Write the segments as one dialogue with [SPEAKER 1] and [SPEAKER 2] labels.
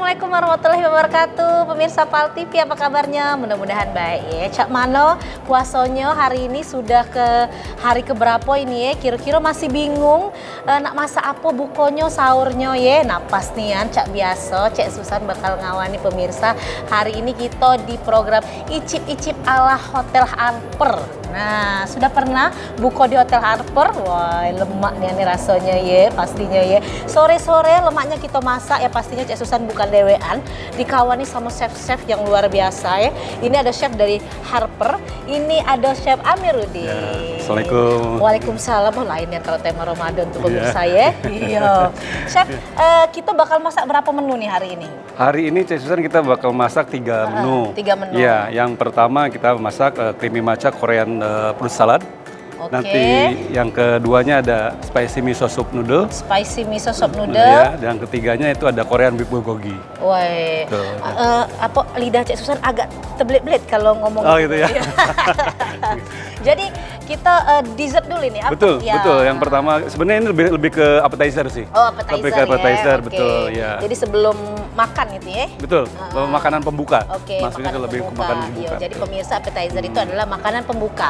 [SPEAKER 1] Assalamualaikum warahmatullahi wabarakatuh. Pemirsa PAL TV, apa kabarnya? Mudah-mudahan baik ya. Cak Mano, puasanya hari ini sudah ke hari keberapa ini ya? Kira-kira masih bingung nak masak apa bukonya, sahurnya ya? Nah pastian Cak biasa, Cak Susan bakal ngawani pemirsa. Hari ini kita di program Icip-icip ala Hotel Harper. Nah, sudah pernah buka di Hotel Harper? Wah, lemak nih rasanya ya, pastinya ya. Sore-sore lemaknya kita masak ya, pastinya Cak Susan bukan dewean. Dikawani sama chef-chef yang luar biasa ya. Ini ada chef dari Harper, ini ada Chef Amiruddin.
[SPEAKER 2] Ya, Assalamualaikum.
[SPEAKER 1] Waalaikumsalam. Oh, lain yang kalau tema Ramadan tuh pemirsa ya. Iya. Chef, kita bakal masak berapa menu nih hari ini?
[SPEAKER 2] Hari ini Cak Susan kita bakal masak 3 menu.
[SPEAKER 1] 3 menu.
[SPEAKER 2] Ya, yang pertama kita masak creamy matcha Korean fruit salad.
[SPEAKER 1] Oke.
[SPEAKER 2] Nanti yang keduanya ada spicy miso soup noodle.
[SPEAKER 1] Spicy miso soup noodle.
[SPEAKER 2] Ya, dan ketiganya itu ada Korean beef bulgogi.
[SPEAKER 1] Wah, apa lidah Cak Susan agak terbelit-belit kalau ngomong.
[SPEAKER 2] Oh gitu ya.
[SPEAKER 1] Jadi kita dessert dulu ini. Apa?
[SPEAKER 2] Betul,
[SPEAKER 1] Ya.
[SPEAKER 2] betul. Yang pertama sebenarnya ini lebih ke appetizer sih.
[SPEAKER 1] Oh, appetizer,
[SPEAKER 2] lebih ke appetizer,
[SPEAKER 1] ya.
[SPEAKER 2] betul
[SPEAKER 1] Oke.
[SPEAKER 2] ya.
[SPEAKER 1] Jadi sebelum makan gitu ya.
[SPEAKER 2] Betul, makanan pembuka.
[SPEAKER 1] Oke,
[SPEAKER 2] Maksudnya
[SPEAKER 1] makanan
[SPEAKER 2] lebih ke
[SPEAKER 1] pembuka.
[SPEAKER 2] makanan pembuka.
[SPEAKER 1] Iya, jadi pemirsa appetizer itu adalah makanan pembuka.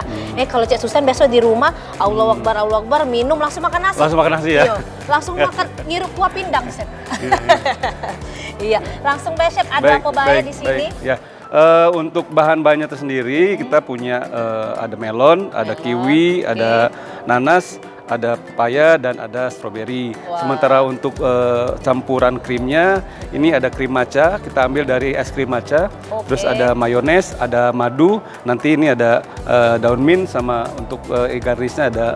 [SPEAKER 1] Kalau Cak Susan besok di rumah, Allah Akbar, minum langsung makan nasi.
[SPEAKER 2] Langsung makan nasi ya?
[SPEAKER 1] Iya, langsung makan ngirup kuah pindang, Chef. Iya, langsung baik Chef, ada apa bahaya di sini?
[SPEAKER 2] Baik, ya. Untuk bahan-bahannya tersendiri kita punya ada melon, ada kiwi, ada nanas, ada pepaya dan ada stroberi.
[SPEAKER 1] Wow.
[SPEAKER 2] Sementara untuk campuran krimnya ini ada krim matcha, kita ambil dari es krim matcha.
[SPEAKER 1] Oke.
[SPEAKER 2] Terus ada mayones, ada madu, nanti ini ada daun mint sama untuk garnisnya ada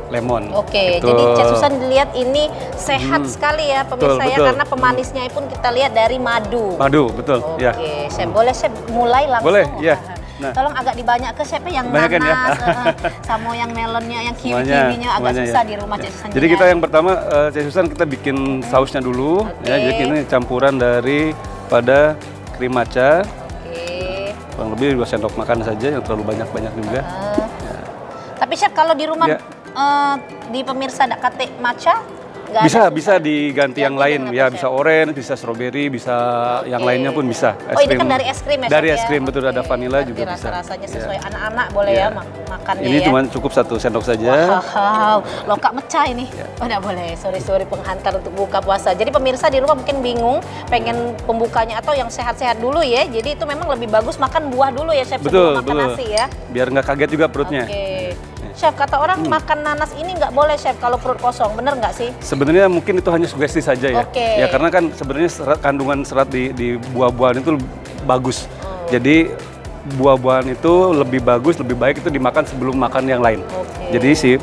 [SPEAKER 2] lemon.
[SPEAKER 1] Oke,
[SPEAKER 2] Gitu.
[SPEAKER 1] jadi Cak Susan dilihat ini sehat sekali ya pemirsa ya,
[SPEAKER 2] betul.
[SPEAKER 1] karena pemanisnya pun kita lihat dari madu.
[SPEAKER 2] Madu, betul.
[SPEAKER 1] Oke,
[SPEAKER 2] Ya.
[SPEAKER 1] Chef, boleh Chef mulai langsung?
[SPEAKER 2] Boleh, ya.
[SPEAKER 1] Nah. Tolong agak dibanyak ke Chef yang
[SPEAKER 2] Banyakin ya.
[SPEAKER 1] nanas, sama yang melonnya, yang kiwi-kiwinya agak
[SPEAKER 2] semuanya,
[SPEAKER 1] susah
[SPEAKER 2] ya.
[SPEAKER 1] di rumah Cak Susan.
[SPEAKER 2] Jadi kita yang pertama, Cak Susan kita bikin sausnya dulu.
[SPEAKER 1] Oke.
[SPEAKER 2] Ya, jadi ini campuran dari pada krim matcha.
[SPEAKER 1] Oke.
[SPEAKER 2] Kurang lebih 2 sendok makan saja, yang terlalu banyak-banyak juga.
[SPEAKER 1] Tapi Chef kalau di rumah
[SPEAKER 2] Ya.
[SPEAKER 1] di pemirsa ada kate matcha? Nggak
[SPEAKER 2] Bisa
[SPEAKER 1] ada,
[SPEAKER 2] bisa
[SPEAKER 1] susah?
[SPEAKER 2] diganti yang
[SPEAKER 1] Ganti
[SPEAKER 2] lain,
[SPEAKER 1] dengan
[SPEAKER 2] ya
[SPEAKER 1] apa,
[SPEAKER 2] bisa
[SPEAKER 1] Chef?
[SPEAKER 2] orange, bisa strawberry, bisa yang
[SPEAKER 1] Oke.
[SPEAKER 2] lainnya pun bisa.
[SPEAKER 1] Oh, ini kan dari es krim ya,
[SPEAKER 2] Dari
[SPEAKER 1] Chef,
[SPEAKER 2] es
[SPEAKER 1] ya?
[SPEAKER 2] krim, betul, ada
[SPEAKER 1] Oke,
[SPEAKER 2] vanilla
[SPEAKER 1] nanti
[SPEAKER 2] juga bisa.
[SPEAKER 1] rasa-rasanya
[SPEAKER 2] Ya.
[SPEAKER 1] sesuai anak-anak boleh
[SPEAKER 2] Ya.
[SPEAKER 1] ya makannya
[SPEAKER 2] Ini
[SPEAKER 1] ya.
[SPEAKER 2] cuma cukup 1 sendok saja.
[SPEAKER 1] Wow, lokak mecah ini.
[SPEAKER 2] Ya.
[SPEAKER 1] Oh, udah boleh. Sorry penghantar untuk buka puasa. Jadi pemirsa di rumah mungkin bingung pengen pembukanya atau yang sehat-sehat dulu ya. Jadi itu memang lebih bagus makan buah dulu ya, Chef, sebelum
[SPEAKER 2] Betul,
[SPEAKER 1] makan
[SPEAKER 2] betul.
[SPEAKER 1] nasi ya.
[SPEAKER 2] Biar nggak kaget juga perutnya.
[SPEAKER 1] Oke. Chef, kata orang makan nanas ini nggak boleh, Chef, kalau perut kosong. Bener nggak sih?
[SPEAKER 2] Sebenarnya mungkin itu hanya sugesti saja ya.
[SPEAKER 1] Oke.
[SPEAKER 2] Ya karena kan sebenarnya kandungan serat di buah-buahan itu bagus. Jadi buah-buahan itu lebih bagus, lebih baik itu dimakan sebelum makan yang lain.
[SPEAKER 1] Oke.
[SPEAKER 2] Jadi si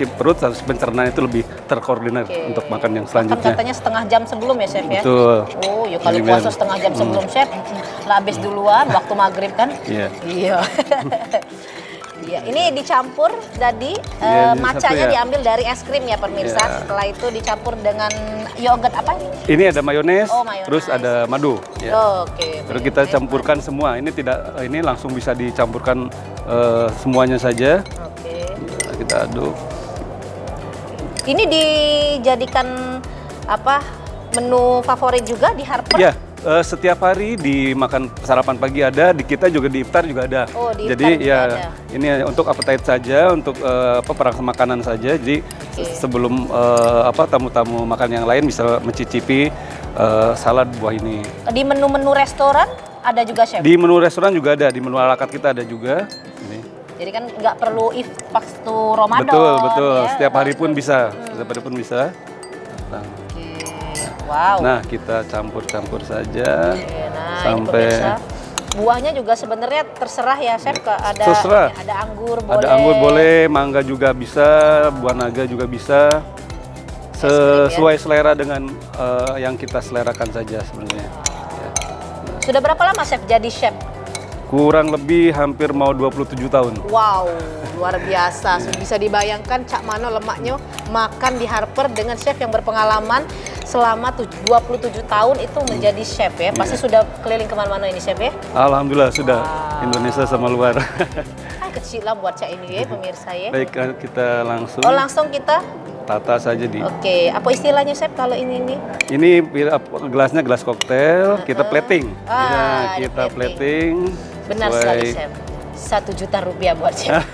[SPEAKER 2] perut harus pencernaan itu lebih terkoordinir untuk makan yang
[SPEAKER 1] Makan
[SPEAKER 2] selanjutnya.
[SPEAKER 1] katanya setengah jam sebelum ya, Chef ya?
[SPEAKER 2] Betul.
[SPEAKER 1] Oh, ya kalau
[SPEAKER 2] Jadi
[SPEAKER 1] puasa
[SPEAKER 2] biar-
[SPEAKER 1] setengah jam sebelum, Chef, lah habis duluan waktu maghrib kan?
[SPEAKER 2] Iya.
[SPEAKER 1] Iya. Iya, ini dicampur tadi
[SPEAKER 2] Iya, ini
[SPEAKER 1] matchanya
[SPEAKER 2] satu ya.
[SPEAKER 1] diambil dari es krim ya pemirsa.
[SPEAKER 2] Iya.
[SPEAKER 1] Setelah itu dicampur dengan yogurt apa?
[SPEAKER 2] Ini ada mayones,
[SPEAKER 1] Oh, mayones.
[SPEAKER 2] terus ada madu. Ya.
[SPEAKER 1] Oke.
[SPEAKER 2] Terus kita campurkan semua. Ini langsung bisa dicampurkan semuanya saja.
[SPEAKER 1] Oke.
[SPEAKER 2] Nah, kita aduk.
[SPEAKER 1] Ini dijadikan apa? Menu favorit juga di Harper?
[SPEAKER 2] Ya, setiap hari dimakan sarapan pagi ada, di kita juga di iftar juga ada.
[SPEAKER 1] Oh, di iftar
[SPEAKER 2] Jadi
[SPEAKER 1] juga
[SPEAKER 2] ya
[SPEAKER 1] ada.
[SPEAKER 2] ini untuk appetite saja, untuk perang makanan saja. Jadi sebelum tamu-tamu makan yang lain bisa mencicipi salad buah ini.
[SPEAKER 1] Di menu-menu restoran ada juga, Chef?
[SPEAKER 2] Di menu restoran juga ada, di menu ala carte kita ada juga. Ini.
[SPEAKER 1] Jadi kan nggak perlu waktu Ramadan.
[SPEAKER 2] Betul.
[SPEAKER 1] ya.
[SPEAKER 2] Setiap hari pun bisa. Setiap hari pun bisa. Nah,
[SPEAKER 1] Oke. Wow.
[SPEAKER 2] Nah, kita campur-campur saja
[SPEAKER 1] Oke, nah, ini
[SPEAKER 2] sampai
[SPEAKER 1] pemirsa. Buahnya juga sebenarnya terserah ya, Chef. Ada
[SPEAKER 2] Terserah.
[SPEAKER 1] ada anggur boleh.
[SPEAKER 2] ada anggur boleh, mangga juga bisa, buah naga juga bisa.
[SPEAKER 1] krim ya?
[SPEAKER 2] Sesuai selera dengan yang kita selerakan saja sebenarnya. Ya.
[SPEAKER 1] Sudah berapa lama, Chef, jadi chef?
[SPEAKER 2] Kurang lebih hampir mau 27 tahun.
[SPEAKER 1] Wow, luar biasa. Bisa dibayangkan Cak Mano lemaknya makan di Harper dengan chef yang berpengalaman selama 27 tahun itu menjadi chef ya. Pasti sudah keliling kemana-mana ini, Chef ya?
[SPEAKER 2] Alhamdulillah sudah.
[SPEAKER 1] Wow.
[SPEAKER 2] Indonesia sama luar.
[SPEAKER 1] kecil lah buat Cak ini ya pemirsa ya.
[SPEAKER 2] Baik, kita langsung
[SPEAKER 1] Oh langsung kita.
[SPEAKER 2] tata saja di.
[SPEAKER 1] Oke, apa istilahnya Chef kalau ini nih?
[SPEAKER 2] Ini gelasnya gelas koktail, kita plating.
[SPEAKER 1] Ah,
[SPEAKER 2] Ya, kita
[SPEAKER 1] ada
[SPEAKER 2] plating.
[SPEAKER 1] Benar sekali Chef. 1 juta rupiah buat Chef.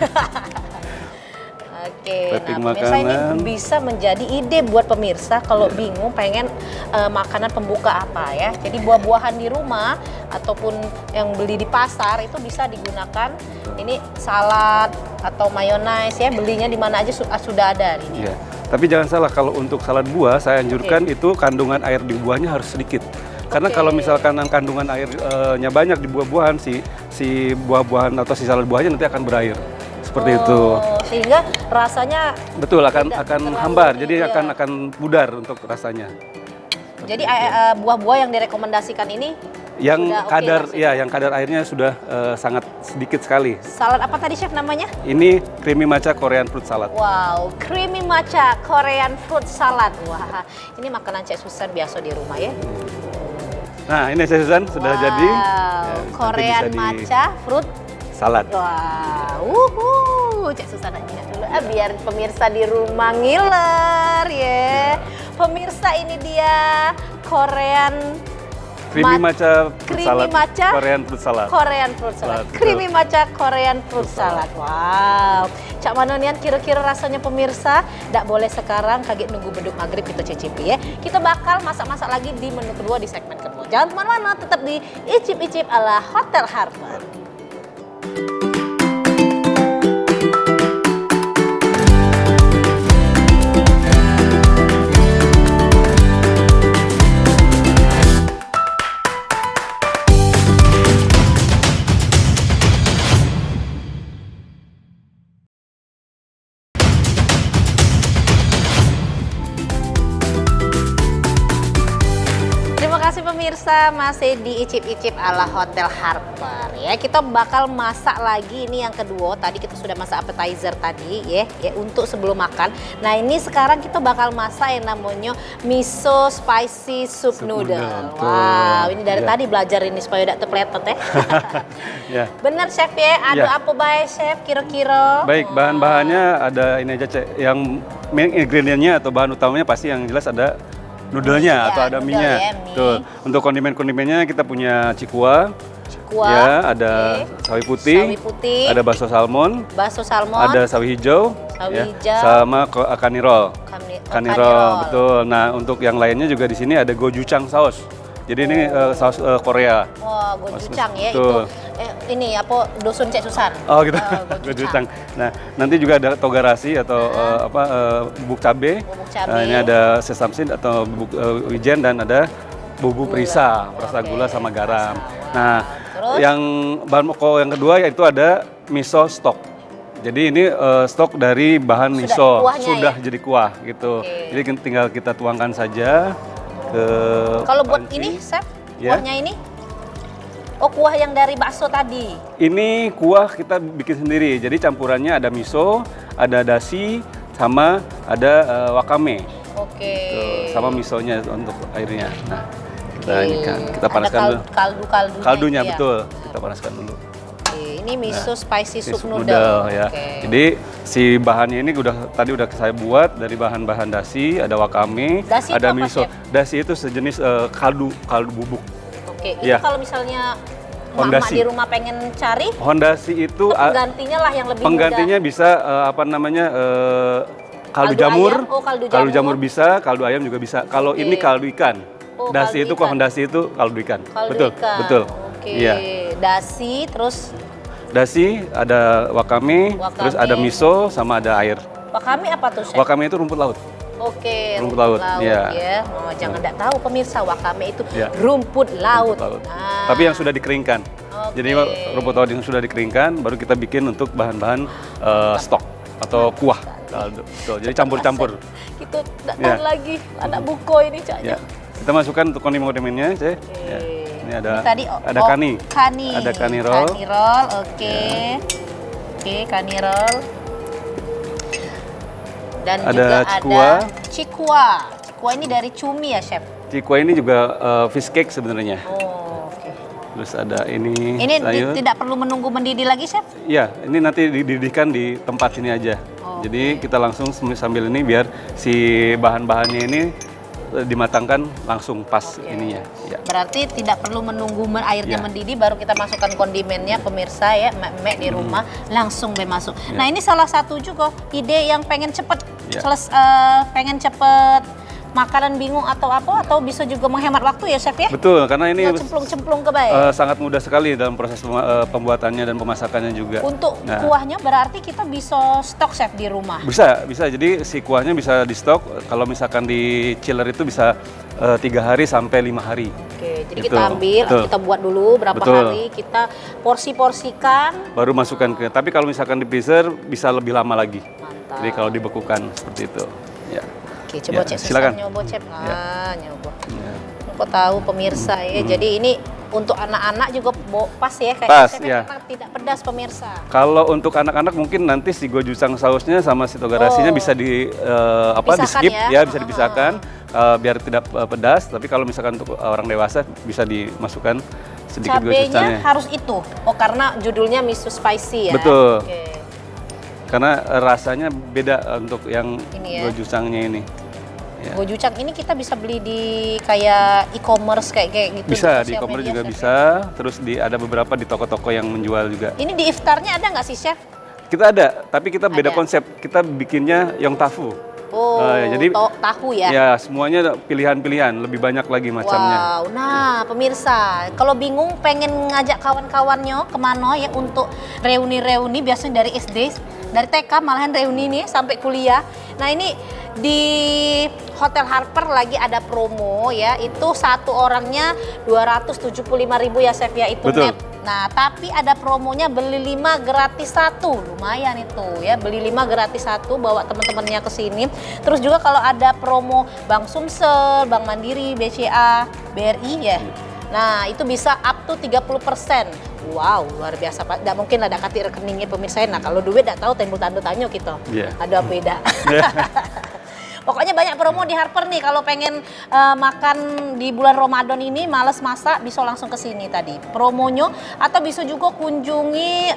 [SPEAKER 1] Oke,
[SPEAKER 2] Plating
[SPEAKER 1] nah pemirsa ini
[SPEAKER 2] makanan.
[SPEAKER 1] bisa menjadi ide buat pemirsa kalau bingung pengen makanan pembuka apa ya. Jadi buah-buahan di rumah ataupun yang beli di pasar itu bisa digunakan. Ini salad atau mayonaise ya, belinya di mana aja sudah ada ini.
[SPEAKER 2] Iya. Tapi jangan salah, kalau untuk salad buah saya anjurkan itu kandungan air di buahnya harus sedikit. Karena kalau misalkan kandungan airnya banyak di buah-buahan, si buah-buahan atau si salad buahnya nanti akan berair. Seperti itu.
[SPEAKER 1] Sehingga rasanya
[SPEAKER 2] Betul, akan
[SPEAKER 1] terlalu
[SPEAKER 2] hambar.
[SPEAKER 1] ini,
[SPEAKER 2] Jadi
[SPEAKER 1] iya.
[SPEAKER 2] akan pudar untuk rasanya.
[SPEAKER 1] jadi buah-buah yang direkomendasikan ini
[SPEAKER 2] Yang
[SPEAKER 1] sudah oke
[SPEAKER 2] kadar
[SPEAKER 1] lah, Chef.
[SPEAKER 2] ya, yang kadar airnya sudah sangat sedikit sekali.
[SPEAKER 1] Salad apa tadi Chef namanya?
[SPEAKER 2] Ini creamy matcha Korean fruit salad.
[SPEAKER 1] Wow, creamy matcha Korean fruit salad. Wah, ini makanan Cek Susan biasa di rumah ya.
[SPEAKER 2] Nah, ini Chef Susan sudah jadi. Ya, nanti
[SPEAKER 1] Korean
[SPEAKER 2] bisa di
[SPEAKER 1] matcha fruit.
[SPEAKER 2] salad.
[SPEAKER 1] Wah, Cek Susan aja dulu. Biar pemirsa di rumah ngiler ya. Pemirsa ini dia Korean
[SPEAKER 2] Creamy matcha fruit
[SPEAKER 1] creamy
[SPEAKER 2] salad.
[SPEAKER 1] matcha
[SPEAKER 2] Korean fruit salad.
[SPEAKER 1] Korean fruit salad.
[SPEAKER 2] Betul.
[SPEAKER 1] Creamy matcha Korean fruit salad. Wow. Cak Manonian kira-kira rasanya pemirsa? Nggak boleh sekarang kaget nunggu beduk maghrib kita cicipi ya. Kita bakal masak-masak lagi di menu kedua di segmen kedua. Jangan kemana-mana, tetap di Icip-Icip ala Hotel Harvard. Terima kasih pemirsa, masih di Icip-Icip ala Hotel Harper ya. Kita bakal masak lagi ini yang kedua. Tadi kita sudah masak appetizer tadi ya untuk sebelum makan. Nah, ini sekarang kita bakal masak yang namanya miso spicy soup noodle.
[SPEAKER 2] noodle,
[SPEAKER 1] Wow, ini dari
[SPEAKER 2] Ya.
[SPEAKER 1] tadi belajar ini supaya tidak terpeletot ya.
[SPEAKER 2] Ya.
[SPEAKER 1] Bener Chef ya, ada
[SPEAKER 2] Ya.
[SPEAKER 1] apa baik Chef kira-kira?
[SPEAKER 2] Baik, bahan-bahannya ada ini aja, Cek. Yang main ingredientnya atau bahan utamanya pasti yang jelas ada noodle-nya
[SPEAKER 1] Mie,
[SPEAKER 2] atau
[SPEAKER 1] ya,
[SPEAKER 2] ada
[SPEAKER 1] noodle
[SPEAKER 2] mie-nya.
[SPEAKER 1] ya, mie.
[SPEAKER 2] Betul. Untuk kondimen-kondimennya kita punya cikua,
[SPEAKER 1] Kuah,
[SPEAKER 2] ya, ada
[SPEAKER 1] oke.
[SPEAKER 2] sawi putih,
[SPEAKER 1] Sawi putih,
[SPEAKER 2] ada bakso salmon,
[SPEAKER 1] bakso salmon,
[SPEAKER 2] ada sawi hijau,
[SPEAKER 1] Sawi
[SPEAKER 2] ya,
[SPEAKER 1] hijau.
[SPEAKER 2] sama kanirol.
[SPEAKER 1] kanirol.
[SPEAKER 2] Betul. Nah, untuk yang lainnya juga di sini ada gochujang saus. Jadi ini saus Korea.
[SPEAKER 1] Wah, gochujang ya
[SPEAKER 2] Betul.
[SPEAKER 1] itu. Ini apa dusun Cek Susan.
[SPEAKER 2] Oh gitu,
[SPEAKER 1] Gochujang.
[SPEAKER 2] gochujang. Nah, nanti juga ada togarasi atau bubuk cabe.
[SPEAKER 1] Bubuk cabe.
[SPEAKER 2] Nah, ini ada sesame seed atau bubuk wijen dan ada bubuk perisa, perasa
[SPEAKER 1] Oke,
[SPEAKER 2] gula sama garam.
[SPEAKER 1] perasa.
[SPEAKER 2] Nah,
[SPEAKER 1] Terus?
[SPEAKER 2] yang bahan pokok yang kedua yaitu ada miso stock. Jadi ini stok dari bahan
[SPEAKER 1] Sudah
[SPEAKER 2] miso,
[SPEAKER 1] kuahnya
[SPEAKER 2] sudah
[SPEAKER 1] ya?
[SPEAKER 2] jadi kuah gitu.
[SPEAKER 1] Oke.
[SPEAKER 2] Jadi tinggal kita tuangkan saja ke
[SPEAKER 1] Kalau buat
[SPEAKER 2] panci.
[SPEAKER 1] ini, Chef,
[SPEAKER 2] Ya.
[SPEAKER 1] kuahnya ini? Oh, kuah yang dari bakso tadi.
[SPEAKER 2] Ini kuah kita bikin sendiri. Jadi campurannya ada miso, ada dashi, sama ada wakame.
[SPEAKER 1] Oke.
[SPEAKER 2] Tuh, sama misonya untuk airnya. Nah, kita
[SPEAKER 1] Oke.
[SPEAKER 2] ini kan kita panaskan
[SPEAKER 1] ada
[SPEAKER 2] dulu.
[SPEAKER 1] kaldu-kaldunya.
[SPEAKER 2] Kaldunya
[SPEAKER 1] itu ya?
[SPEAKER 2] betul. Kita panaskan dulu.
[SPEAKER 1] Oke, ini miso spicy
[SPEAKER 2] Si
[SPEAKER 1] soup
[SPEAKER 2] soup
[SPEAKER 1] noodle.
[SPEAKER 2] ya.
[SPEAKER 1] Oke.
[SPEAKER 2] Jadi si bahannya ini tadi udah saya buat dari bahan-bahan dashi, ada wakame,
[SPEAKER 1] Dashi itu
[SPEAKER 2] ada
[SPEAKER 1] apa,
[SPEAKER 2] miso.
[SPEAKER 1] Chef?
[SPEAKER 2] Dashi itu sejenis kaldu bubuk.
[SPEAKER 1] Oke, itu
[SPEAKER 2] Ya.
[SPEAKER 1] kalau misalnya mama
[SPEAKER 2] Fondasi.
[SPEAKER 1] di rumah pengen cari,
[SPEAKER 2] Hondashi itu
[SPEAKER 1] itu penggantinya lah yang lebih
[SPEAKER 2] penggantinya
[SPEAKER 1] mudah.
[SPEAKER 2] bisa kaldu
[SPEAKER 1] Kaldu
[SPEAKER 2] jamur,
[SPEAKER 1] ayam? Oh, kaldu
[SPEAKER 2] jamur
[SPEAKER 1] jamur.
[SPEAKER 2] bisa, kaldu ayam juga bisa. Kalau
[SPEAKER 1] Oke.
[SPEAKER 2] ini kaldu ikan.
[SPEAKER 1] Oh,
[SPEAKER 2] Dasi
[SPEAKER 1] kaldu
[SPEAKER 2] itu
[SPEAKER 1] ikan.
[SPEAKER 2] kok Hondashi itu kaldu ikan.
[SPEAKER 1] Kaldu
[SPEAKER 2] betul,
[SPEAKER 1] ikan.
[SPEAKER 2] betul.
[SPEAKER 1] Oke.
[SPEAKER 2] Iya.
[SPEAKER 1] Dasi, terus
[SPEAKER 2] Dasi, ada wakame, terus ada miso sama ada air.
[SPEAKER 1] wakame apa tuh, Chef?
[SPEAKER 2] Wakame itu rumput laut.
[SPEAKER 1] Oke,
[SPEAKER 2] Rumput laut, iya.
[SPEAKER 1] ya. Oh, jangan tidak tahu pemirsa, wakame itu
[SPEAKER 2] Iya.
[SPEAKER 1] rumput laut.
[SPEAKER 2] Rumput laut.
[SPEAKER 1] Ah.
[SPEAKER 2] Tapi yang sudah dikeringkan.
[SPEAKER 1] Oke.
[SPEAKER 2] Jadi rumput laut yang sudah dikeringkan baru kita bikin untuk bahan-bahan stok atau kuah. Kaldu. Betul. Jadi campur-campur.
[SPEAKER 1] Itu tidak
[SPEAKER 2] Iya.
[SPEAKER 1] tahan lagi, anak buko ini Cak.
[SPEAKER 2] Ya. Kita masukkan untuk kondimen-kondimennya, Cek.
[SPEAKER 1] Oke.
[SPEAKER 2] Ya. Ini ada
[SPEAKER 1] Ini tadi
[SPEAKER 2] ada kani.
[SPEAKER 1] Kani.
[SPEAKER 2] Ada kanirol.
[SPEAKER 1] Kanirol, oke. Oke, kanirol. Dan
[SPEAKER 2] Ada
[SPEAKER 1] juga
[SPEAKER 2] cikua.
[SPEAKER 1] ada cikua. Cikua ini dari cumi ya, Chef?
[SPEAKER 2] Cikua ini juga fish cake sebenarnya.
[SPEAKER 1] Oh, oke.
[SPEAKER 2] Terus ada ini
[SPEAKER 1] Ini tidak perlu menunggu mendidih lagi, Chef?
[SPEAKER 2] Iya, ini nanti dididihkan di tempat sini aja. Jadi kita langsung sambil ini biar si bahan-bahannya ini dimatangkan langsung pas ininya. Ya.
[SPEAKER 1] Berarti tidak perlu menunggu airnya mendidih baru kita masukkan kondimennya, pemirsa ya, mek di rumah langsung masuk. Nah, ini salah satu juga ide yang pengen cepet pengen cepet makanan bingung atau apa, atau bisa juga menghemat waktu ya, Chef ya?
[SPEAKER 2] Betul, karena ini
[SPEAKER 1] cemplung-cemplung ke baik.
[SPEAKER 2] sangat mudah sekali dalam proses pembuatannya dan pemasakannya juga.
[SPEAKER 1] Untuk kuahnya berarti kita bisa stok, Chef, di rumah?
[SPEAKER 2] Bisa. Jadi si kuahnya bisa di stok. Kalau misalkan di chiller itu bisa 3 hari sampai 5 hari.
[SPEAKER 1] Oke, jadi kita ambil, kita buat dulu berapa hari, kita porsi-porsikan.
[SPEAKER 2] Baru masukkan ke, tapi kalau misalkan di freezer bisa lebih lama lagi.
[SPEAKER 1] Mantap.
[SPEAKER 2] Jadi kalau dibekukan seperti itu. Ya.
[SPEAKER 1] Oke, coba cek
[SPEAKER 2] silakan.
[SPEAKER 1] Nyoba, Chef. Nyoba. Kok tahu pemirsa ya. Jadi ini untuk anak-anak juga pas ya, kayak
[SPEAKER 2] pas,
[SPEAKER 1] tidak pedas pemirsa.
[SPEAKER 2] Kalau untuk anak-anak mungkin nanti si gochujang sausnya sama si togarasinya bisa di skip ya, bisa dipisahkan biar tidak pedas. Tapi kalau misalkan untuk orang dewasa bisa dimasukkan sedikit gochujangnya.
[SPEAKER 1] Cabenya harus itu. Oh, karena judulnya miso spicy ya.
[SPEAKER 2] Betul. Karena rasanya beda untuk yang gochujangnya ini.
[SPEAKER 1] Ya. Gochujang ini kita bisa beli di kayak e-commerce kayak gitu.
[SPEAKER 2] Bisa, di e-commerce juga bisa. Terus ada beberapa di toko-toko yang menjual juga.
[SPEAKER 1] Ini di iftarnya ada nggak sih, Chef?
[SPEAKER 2] Kita ada, tapi kita beda konsep. Kita bikinnya yang tafu.
[SPEAKER 1] Oh, jadi tahu ya?
[SPEAKER 2] Ya, semuanya pilihan-pilihan, lebih banyak lagi macamnya.
[SPEAKER 1] Wow, nah pemirsa, kalau bingung pengen ngajak kawan-kawannya kemana ya untuk reuni-reuni, biasanya dari SD, dari TK malahan reuni nih sampai kuliah. Nah ini di Hotel Harper lagi ada promo ya, itu satu orangnya 275.000 ya, Chef ya, itu net. Nah, tapi ada promonya beli 5 gratis 1. Lumayan itu ya, beli 5 gratis 1, bawa teman-temannya ke sini. Terus juga kalau ada promo Bank Sumsel, Bank Mandiri, BCA, BRI ya. Nah, itu bisa up to 30%. Wow, luar biasa Pak. Tidak mungkin ada kartu rekeningnya pemirsa. Nah, kalau duit tidak tahu timbul tanda tanya kita. Ada beda. Pokoknya banyak promo di Harper nih, kalau pengen makan di bulan Ramadan ini males masak bisa langsung ke sini tadi promonya, atau bisa juga kunjungi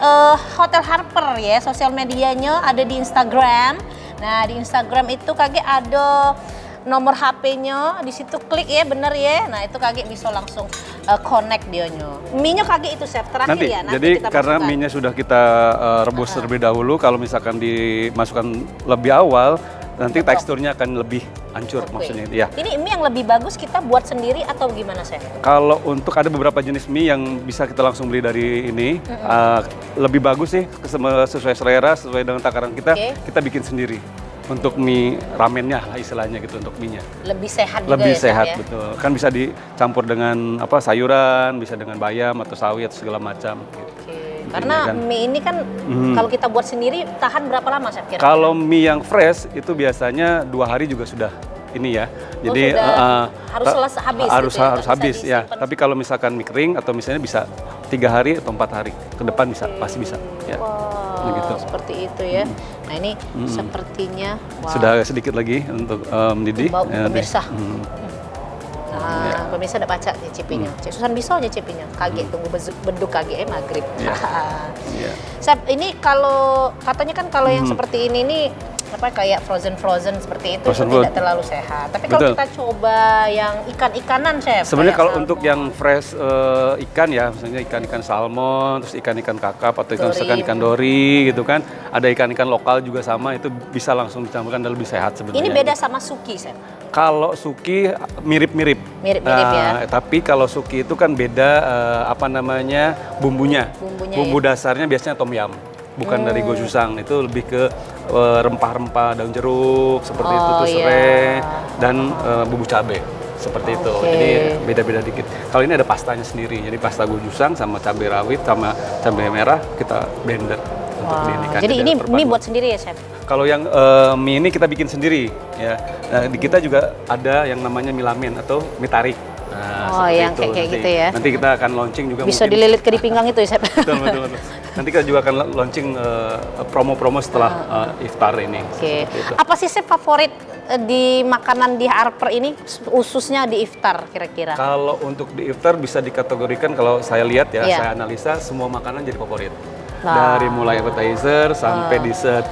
[SPEAKER 1] Hotel Harper ya, sosial medianya ada di Instagram. Nah, di Instagram itu kakek ada nomor HP-nya, di situ klik ya, bener ya. Nah, itu kakek bisa langsung connect dia-nya. Mie-nya kakek itu, Chef, terakhir
[SPEAKER 2] nanti,
[SPEAKER 1] ya. Nanti
[SPEAKER 2] jadi
[SPEAKER 1] kita
[SPEAKER 2] karena mie-nya sudah kita rebus terlebih dahulu, kalau misalkan dimasukkan lebih awal, nanti teksturnya akan lebih hancur maksudnya ya. Ini
[SPEAKER 1] mie yang lebih bagus kita buat sendiri atau gimana, Chef?
[SPEAKER 2] Kalau untuk ada beberapa jenis mie yang bisa kita langsung beli dari ini, lebih bagus sih sesuai selera, sesuai dengan takaran kita, kita bikin sendiri. Untuk mie ramennya lah istilahnya gitu, untuk mie-nya.
[SPEAKER 1] Lebih sehat juga
[SPEAKER 2] lebih
[SPEAKER 1] ya,
[SPEAKER 2] sehat,
[SPEAKER 1] ya?
[SPEAKER 2] Betul. Kan bisa dicampur dengan sayuran, bisa dengan bayam atau sawi atau segala macam. Gitu.
[SPEAKER 1] Karena mie ini kan kalau kita buat sendiri tahan berapa lama, Chef?
[SPEAKER 2] Kalau mie yang fresh itu biasanya 2 hari juga sudah ini ya. Jadi
[SPEAKER 1] harus habis.
[SPEAKER 2] Harus habis ya. Tapi kalau misalkan mie kering atau misalnya bisa 3 hari atau 4 hari ke depan bisa, pasti bisa. Ya.
[SPEAKER 1] Gitu. Seperti itu ya. Nah ini sepertinya
[SPEAKER 2] sudah sedikit lagi untuk mendidih.
[SPEAKER 1] Pemirsa. Nah, pemirsa udah baca nyicipinya. Susan bisa nyicipinya. Kaget tunggu beduk kaget maghrib. Chef, ini kalau katanya kan kalau yang seperti ini nih kayak frozen seperti itu tidak terlalu sehat. Tapi kalau kita coba yang ikan-ikanan, Chef.
[SPEAKER 2] Sebenarnya kalau untuk yang fresh ikan ya, misalnya ikan-ikan salmon, terus ikan-ikan kakap atau ikan dori gitu kan. Ada ikan-ikan lokal juga sama, itu bisa langsung dicampurkan dan lebih sehat sebenarnya.
[SPEAKER 1] Ini beda sama suki, Chef?
[SPEAKER 2] Kalau suki mirip-mirip.
[SPEAKER 1] Mirip-mirip ya.
[SPEAKER 2] Tapi kalau suki itu kan beda bumbunya. Bumbu dasarnya biasanya tom yum. Bukan dari gochujang, itu lebih ke rempah-rempah, daun jeruk seperti itu, terus serai dan bumbu cabai seperti itu. Jadi beda-beda dikit. Kalau ini ada pastanya sendiri, jadi pasta gochujang sama cabai rawit sama cabai merah kita blender untuk diinikan.
[SPEAKER 1] Jadi ini mie buat sendiri ya, Chef?
[SPEAKER 2] Kalau yang mie ini kita bikin sendiri ya. Nah, di kita juga ada yang namanya mie lamen atau mie tarik.
[SPEAKER 1] Oh,
[SPEAKER 2] seperti
[SPEAKER 1] yang
[SPEAKER 2] itu.
[SPEAKER 1] kayak
[SPEAKER 2] Nanti-
[SPEAKER 1] gitu ya.
[SPEAKER 2] Nanti kita akan launching juga
[SPEAKER 1] Bisa
[SPEAKER 2] mungkin.
[SPEAKER 1] dililit ke di pinggang itu ya, Chef.
[SPEAKER 2] Betul, betul, betul. Nanti kita juga akan launching promo-promo setelah iftar ini.
[SPEAKER 1] Oke.
[SPEAKER 2] Seperti itu.
[SPEAKER 1] Apa sih chef favorit di makanan di Harper ini khususnya di iftar kira-kira?
[SPEAKER 2] Kalau untuk di iftar bisa dikategorikan, kalau saya lihat ya,
[SPEAKER 1] Iya.
[SPEAKER 2] saya analisa semua makanan jadi favorit.
[SPEAKER 1] Wah.
[SPEAKER 2] Dari mulai appetizer sampai dessert.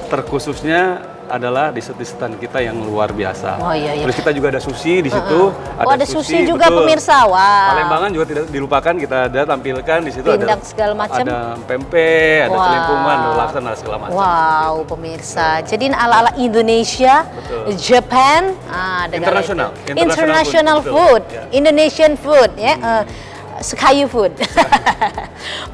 [SPEAKER 2] Terkhususnya adalah dessert-dessertan kita yang luar biasa.
[SPEAKER 1] Oh, iya, iya.
[SPEAKER 2] Terus kita juga ada sushi di situ.
[SPEAKER 1] Ada sushi juga
[SPEAKER 2] betul.
[SPEAKER 1] pemirsa. Wah.
[SPEAKER 2] Palembangan juga tidak dilupakan, kita ada tampilkan di situ.
[SPEAKER 1] Pindang
[SPEAKER 2] ada
[SPEAKER 1] segala macam.
[SPEAKER 2] Ada pempek, ada
[SPEAKER 1] Wah.
[SPEAKER 2] celimpungan, ada laksa, ada segala macam.
[SPEAKER 1] Wow, pemirsa. Jadi ala-ala Indonesia,
[SPEAKER 2] Betul.
[SPEAKER 1] Japan, ada
[SPEAKER 2] International.
[SPEAKER 1] gala itu. International
[SPEAKER 2] Betul.
[SPEAKER 1] food,
[SPEAKER 2] Ya.
[SPEAKER 1] Indonesian food, ya. Sekayu food.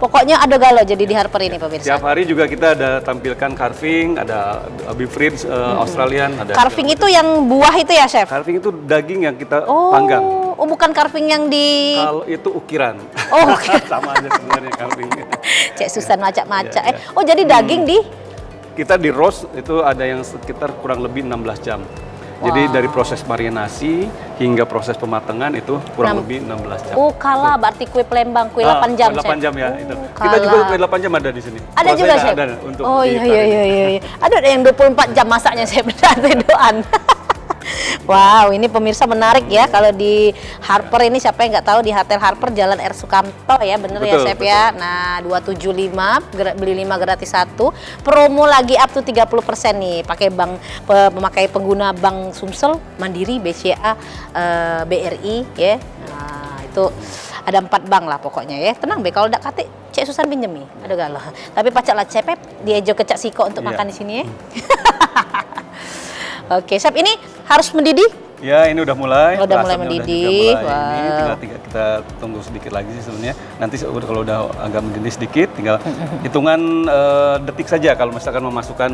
[SPEAKER 1] Pokoknya ada galo jadi di Harper ini pemirsa.
[SPEAKER 2] Tiap hari juga kita ada tampilkan carving, ada beef ribs Australian, ada
[SPEAKER 1] Carving itu yang buah itu ya, chef?
[SPEAKER 2] carving itu daging yang kita
[SPEAKER 1] Oh,
[SPEAKER 2] panggang.
[SPEAKER 1] oh bukan carving yang di
[SPEAKER 2] Kalau itu ukiran.
[SPEAKER 1] Oh, oke.
[SPEAKER 2] Sama aja sebenarnya carving.
[SPEAKER 1] Cek Susan macak-macak.
[SPEAKER 2] Iya, iya.
[SPEAKER 1] Oh, jadi daging di
[SPEAKER 2] Kita di roast itu ada yang sekitar kurang lebih 16 jam. Jadi dari proses marinasi hingga proses pematangan itu kurang lebih 16 jam.
[SPEAKER 1] Oh, kalah berarti kue Palembang, kue 8 jam,
[SPEAKER 2] Kue 8
[SPEAKER 1] chef.
[SPEAKER 2] jam ya
[SPEAKER 1] Oh,
[SPEAKER 2] itu. Kita
[SPEAKER 1] kalah.
[SPEAKER 2] juga kue 8 jam ada di sini.
[SPEAKER 1] Ada
[SPEAKER 2] Kalau
[SPEAKER 1] juga,
[SPEAKER 2] saya
[SPEAKER 1] chef.
[SPEAKER 2] ada untuk
[SPEAKER 1] Oh,
[SPEAKER 2] di
[SPEAKER 1] iya
[SPEAKER 2] iftar
[SPEAKER 1] iya
[SPEAKER 2] ini.
[SPEAKER 1] iya. Ada yang 24 jam masaknya, chef. Ada doan. Wow, ini pemirsa menarik ya kalau di Harper ini, siapa yang nggak tahu, di Hotel Harper Jalan R Sukamto ya, bener ya
[SPEAKER 2] Betul,
[SPEAKER 1] chef
[SPEAKER 2] betul.
[SPEAKER 1] ya. Nah, 275 beli 5 gratis 1. Promo lagi up to 30% nih, pakai bank memakai pengguna Bank Sumsel, Mandiri, BCA, BRI ya. Nah, itu ada 4 bank lah pokoknya ya. Tenang be, kalau ndak kate Cek Susan pinjemi, ada galah. Tapi pacak lah cepet diejo ke Cak Siko untuk
[SPEAKER 2] Iya.
[SPEAKER 1] makan di sini ya. Oke, chef ini harus mendidih.
[SPEAKER 2] Ya, ini udah mulai.
[SPEAKER 1] Udah mulai
[SPEAKER 2] Rasanya
[SPEAKER 1] mendidih.
[SPEAKER 2] Udah juga mulai ini,
[SPEAKER 1] Wow.
[SPEAKER 2] tinggal kita tunggu sedikit lagi sih sebenarnya. Nanti kalau udah agak mendidih sedikit, tinggal hitungan detik saja kalau misalkan memasukkan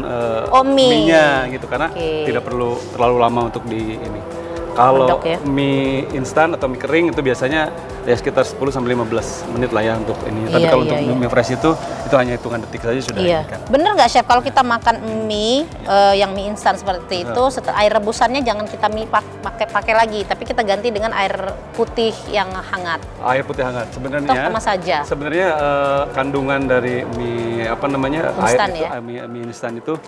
[SPEAKER 1] Oh, mie.
[SPEAKER 2] mie-nya gitu, karena
[SPEAKER 1] Oke.
[SPEAKER 2] tidak perlu terlalu lama untuk di ini. Kalau
[SPEAKER 1] Mendok ya.
[SPEAKER 2] mie instan atau mie kering itu biasanya ya sekitar 10 sampai 15 menit lah ya untuk ini. Tapi
[SPEAKER 1] Iya,
[SPEAKER 2] kalau
[SPEAKER 1] iya,
[SPEAKER 2] untuk
[SPEAKER 1] iya.
[SPEAKER 2] mie fresh itu hanya hitungan detik saja sudah
[SPEAKER 1] Iya.
[SPEAKER 2] ini kan.
[SPEAKER 1] Bener nggak chef kalau kita makan mie yang mie instan seperti itu, setelah air rebusannya jangan kita pakai lagi, tapi kita ganti dengan air putih yang hangat.
[SPEAKER 2] Air putih hangat
[SPEAKER 1] Toh
[SPEAKER 2] sebenarnya.
[SPEAKER 1] sama saja.
[SPEAKER 2] Sebenarnya kandungan dari mie apa namanya
[SPEAKER 1] Instan
[SPEAKER 2] air itu,
[SPEAKER 1] ya?
[SPEAKER 2] mie instan itu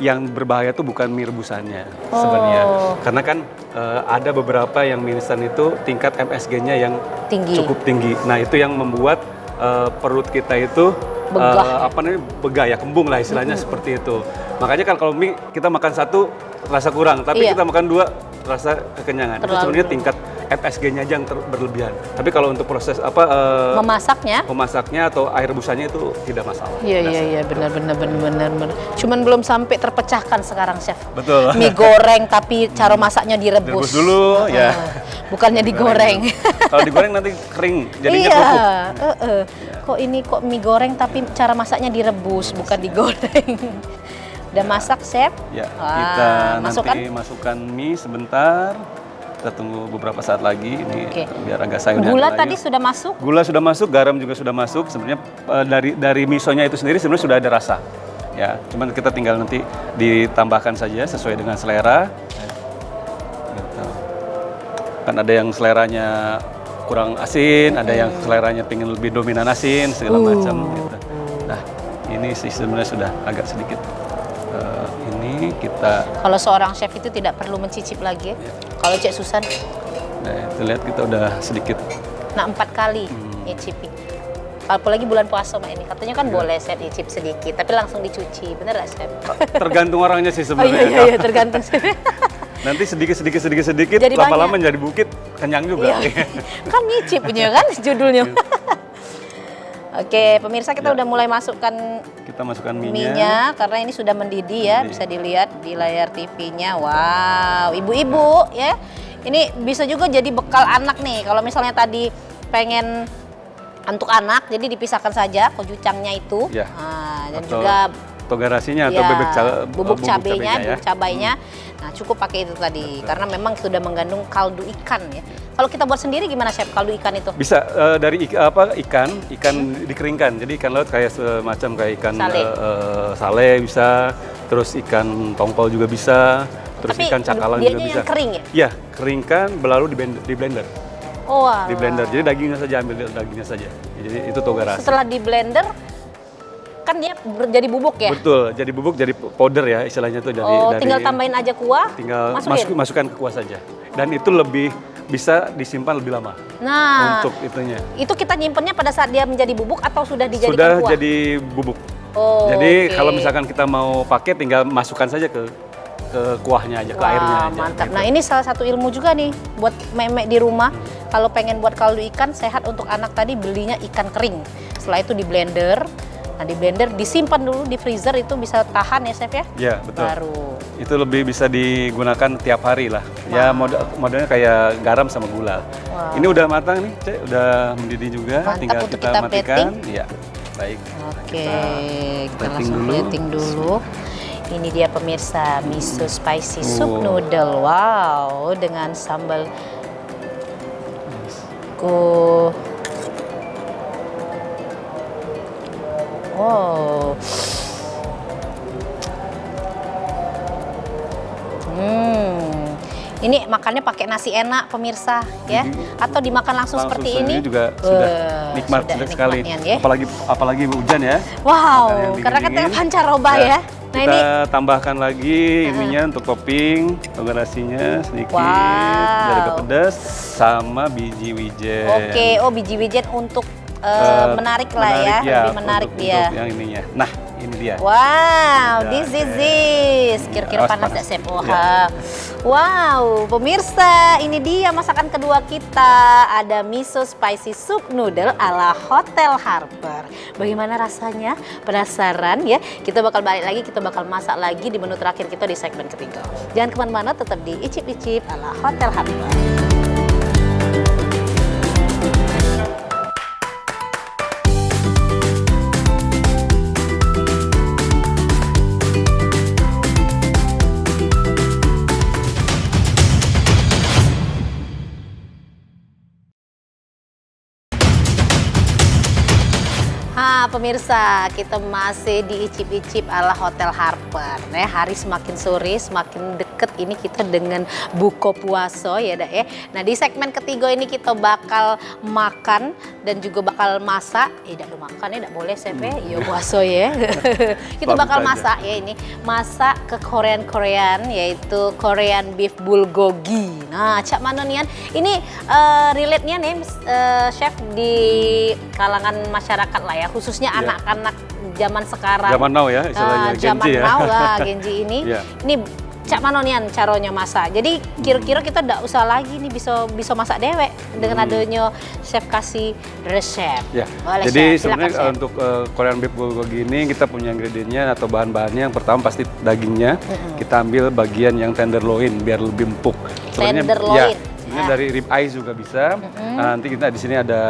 [SPEAKER 2] yang berbahaya tuh bukan mie rebusannya sebenarnya. Karena kan ada beberapa yang mie instan itu tingkat MSG-nya yang
[SPEAKER 1] Tinggi.
[SPEAKER 2] cukup tinggi. Nah itu yang membuat perut kita itu
[SPEAKER 1] Begah.
[SPEAKER 2] apa namanya begah ya, kembung lah istilahnya seperti itu. Makanya kan kalau mie kita makan satu rasa kurang, tapi
[SPEAKER 1] Iya.
[SPEAKER 2] kita makan dua rasa kekenyangan. Itu
[SPEAKER 1] Terlalu.
[SPEAKER 2] sebenarnya tingkat MSG-nya aja yang berlebihan. Tapi kalau untuk proses memasaknya atau air rebusannya itu tidak masalah.
[SPEAKER 1] Iya benar. Cuman belum sampai terpecahkan sekarang chef.
[SPEAKER 2] Betul.
[SPEAKER 1] Mie goreng tapi cara masaknya direbus.
[SPEAKER 2] Direbus dulu ya.
[SPEAKER 1] Bukannya digoreng.
[SPEAKER 2] Kalau digoreng nanti kering, jadinya
[SPEAKER 1] Iya.
[SPEAKER 2] kerupuk.
[SPEAKER 1] Kok mie goreng tapi cara masaknya direbus bukan digoreng. Udah masak chef?
[SPEAKER 2] Ya,
[SPEAKER 1] Wah,
[SPEAKER 2] kita
[SPEAKER 1] masukkan?
[SPEAKER 2] nanti masukkan mie sebentar. Kita tunggu beberapa saat lagi ini
[SPEAKER 1] Oke.
[SPEAKER 2] biar agak sayurnya
[SPEAKER 1] Gula
[SPEAKER 2] agak
[SPEAKER 1] tadi
[SPEAKER 2] layu.
[SPEAKER 1] sudah masuk.
[SPEAKER 2] Gula sudah masuk, garam juga sudah masuk. Sebenarnya dari misonya itu sendiri sebenarnya sudah ada rasa. Ya, cuman kita tinggal nanti ditambahkan saja sesuai dengan selera. Gitu. Kan ada yang seleranya kurang asin, ada yang seleranya pengen lebih dominan asin, segala macam. Gitu. Nah, ini sih sebenarnya sudah agak sedikit. Ini kita,
[SPEAKER 1] Kalau seorang chef itu tidak perlu mencicip lagi.
[SPEAKER 2] Iya.
[SPEAKER 1] Kalau Cek Susan,
[SPEAKER 2] nah itu lihat kita udah sedikit.
[SPEAKER 1] nah 4 kali nyicipin. Apalagi bulan puasa Mak ini, katanya kan boleh chef nyicip sedikit, tapi langsung dicuci, bener nggak chef?
[SPEAKER 2] Tergantung orangnya sih
[SPEAKER 1] Oh
[SPEAKER 2] sebenarnya.
[SPEAKER 1] iya tergantung chef.
[SPEAKER 2] Nanti sedikit,
[SPEAKER 1] Jadi
[SPEAKER 2] lama-lama
[SPEAKER 1] banyak.
[SPEAKER 2] jadi bukit, kenyang juga.
[SPEAKER 1] Iya. Kan nyicip punya kan judulnya. Oke, pemirsa kita
[SPEAKER 2] Ya.
[SPEAKER 1] udah mulai masukkan
[SPEAKER 2] Kita masukkan
[SPEAKER 1] mie-nya karena ini sudah mendidih ya, bisa dilihat di layar TV-nya. Wow, ibu-ibu ya. Ini bisa juga jadi bekal anak nih. Kalau misalnya tadi pengen untuk anak, jadi dipisahkan saja kojucangnya itu.
[SPEAKER 2] Ya.
[SPEAKER 1] Nah, dan
[SPEAKER 2] Atau
[SPEAKER 1] juga
[SPEAKER 2] togarasinya atau
[SPEAKER 1] ya,
[SPEAKER 2] bubuk cabenya,
[SPEAKER 1] bubuk cabainya. Nah, cukup pakai itu tadi karena memang sudah mengandung kaldu ikan ya. Kalau kita buat sendiri gimana chef kaldu ikan itu?
[SPEAKER 2] Bisa dari ikan dikeringkan. Jadi ikan laut kayak semacam kayak ikan
[SPEAKER 1] Sale.
[SPEAKER 2] sale bisa, terus ikan tongkol juga bisa, terus
[SPEAKER 1] Tapi
[SPEAKER 2] ikan cakalang
[SPEAKER 1] dianya
[SPEAKER 2] juga
[SPEAKER 1] yang
[SPEAKER 2] bisa.
[SPEAKER 1] kering ya?
[SPEAKER 2] Iya, keringkan lalu di blender.
[SPEAKER 1] Oh, alah.
[SPEAKER 2] Di blender. Jadi dagingnya saja, ambil dagingnya saja. Jadi itu togarashi.
[SPEAKER 1] Setelah di blender kan dia jadi bubuk ya?
[SPEAKER 2] Betul, jadi bubuk, jadi powder ya istilahnya tuh dari.
[SPEAKER 1] Tinggal tambahin aja kuah,
[SPEAKER 2] tinggal
[SPEAKER 1] masukin?
[SPEAKER 2] masukkan ke kuah saja. Dan itu lebih bisa disimpan lebih lama.
[SPEAKER 1] Nah,
[SPEAKER 2] untuk itunya.
[SPEAKER 1] Itu kita nyimpennya pada saat dia menjadi bubuk atau sudah dijadikan
[SPEAKER 2] Sudah
[SPEAKER 1] kuah?
[SPEAKER 2] jadi bubuk.
[SPEAKER 1] Oh,
[SPEAKER 2] jadi
[SPEAKER 1] oke.
[SPEAKER 2] kalau misalkan kita mau pakai, tinggal masukkan saja ke kuahnya aja, ke airnya aja.
[SPEAKER 1] Mantap.
[SPEAKER 2] Gitu.
[SPEAKER 1] Nah, ini salah satu ilmu juga nih buat memek di rumah. Kalau pengen buat kaldu ikan sehat untuk anak tadi, belinya ikan kering. Setelah itu di blender. Nah, di blender disimpan dulu di freezer, itu bisa tahan ya, Chef ya?
[SPEAKER 2] Ya, betul.
[SPEAKER 1] Baru.
[SPEAKER 2] Itu lebih bisa digunakan tiap hari lah. Ya modelnya kayak garam sama gula.
[SPEAKER 1] Wow.
[SPEAKER 2] Ini udah matang nih, Cek. Udah mendidih juga.
[SPEAKER 1] Mantap,
[SPEAKER 2] Tinggal
[SPEAKER 1] untuk
[SPEAKER 2] kita
[SPEAKER 1] kita
[SPEAKER 2] matikan.
[SPEAKER 1] plating.
[SPEAKER 2] Iya, baik.
[SPEAKER 1] Oke, kita
[SPEAKER 2] plating
[SPEAKER 1] langsung
[SPEAKER 2] dulu.
[SPEAKER 1] plating dulu. Ini dia pemirsa, miso spicy soup
[SPEAKER 2] Oh.
[SPEAKER 1] noodle. Wow, dengan sambal Wow. Ini makannya pakai nasi enak pemirsa ya, atau dimakan langsung seperti ini
[SPEAKER 2] juga sudah nikmat
[SPEAKER 1] sudah
[SPEAKER 2] sekali.
[SPEAKER 1] nikmatnya, ya.
[SPEAKER 2] Apalagi hujan ya.
[SPEAKER 1] Wow, karena kan
[SPEAKER 2] dingin-dingin.
[SPEAKER 1] pancaroba
[SPEAKER 2] Nah,
[SPEAKER 1] ya. Nah,
[SPEAKER 2] kita
[SPEAKER 1] ini
[SPEAKER 2] tambahkan lagi ininya untuk topping, togarasinya sedikit,
[SPEAKER 1] Wow.
[SPEAKER 2] biar agak pedas, sama biji wijen.
[SPEAKER 1] oke, biji wijen untuk menarik lah ya, lebih menarik
[SPEAKER 2] untuk
[SPEAKER 1] dia.
[SPEAKER 2] yang ininya. Nah, ini dia.
[SPEAKER 1] Wow,
[SPEAKER 2] Udah,
[SPEAKER 1] this is this. Kira-kira
[SPEAKER 2] Awas
[SPEAKER 1] panas
[SPEAKER 2] panas.
[SPEAKER 1] gak, Chef? Wah.
[SPEAKER 2] Ya.
[SPEAKER 1] Wow, pemirsa, ini dia masakan kedua kita. Ada miso spicy soup noodle ala Hotel Harper. Bagaimana rasanya? Penasaran ya? Kita bakal balik lagi, kita bakal masak lagi di menu terakhir kita di segmen ketiga. Jangan kemana-mana, tetap di Icip-Icip ala Hotel Harper. Pemirsa, kita masih di Icip-Icip ala Hotel Harper. Nah, hari semakin sore, semakin deket ini kita dengan buko puasa ya, Dak ya. Nah, di segmen ketiga ini kita bakal makan dan juga bakal masak. Dak lu makan ya, dak boleh Chef ya. Iya puasa ya. Kita bakal masak ya ini. Masak ke Korean yaitu Korean beef bulgogi. Nah, cak mana nian? Ini relate-nya nih Chef di kalangan masyarakat lah ya, khususnya anak-anak zaman sekarang.
[SPEAKER 2] Zaman now ya, istilahnya
[SPEAKER 1] Zaman
[SPEAKER 2] Genji ya.
[SPEAKER 1] now lah, Genji ini.
[SPEAKER 2] Yeah.
[SPEAKER 1] Ini cak manonian caranya masak. Jadi kira-kira kita nggak usah lagi nih bisa masak dewek dengan adanya chef kasih resep.
[SPEAKER 2] Ya.
[SPEAKER 1] Boleh,
[SPEAKER 2] Jadi
[SPEAKER 1] Chef. Silakan,
[SPEAKER 2] sebenarnya
[SPEAKER 1] Chef.
[SPEAKER 2] untuk Korean beef bulgogi ini kita punya ingredientnya atau bahan-bahannya. Yang pertama pasti dagingnya. Kita ambil bagian yang tenderloin biar lebih empuk.
[SPEAKER 1] Tenderloin.
[SPEAKER 2] Sebenarnya dari rib eye juga bisa. Nanti kita di sini ada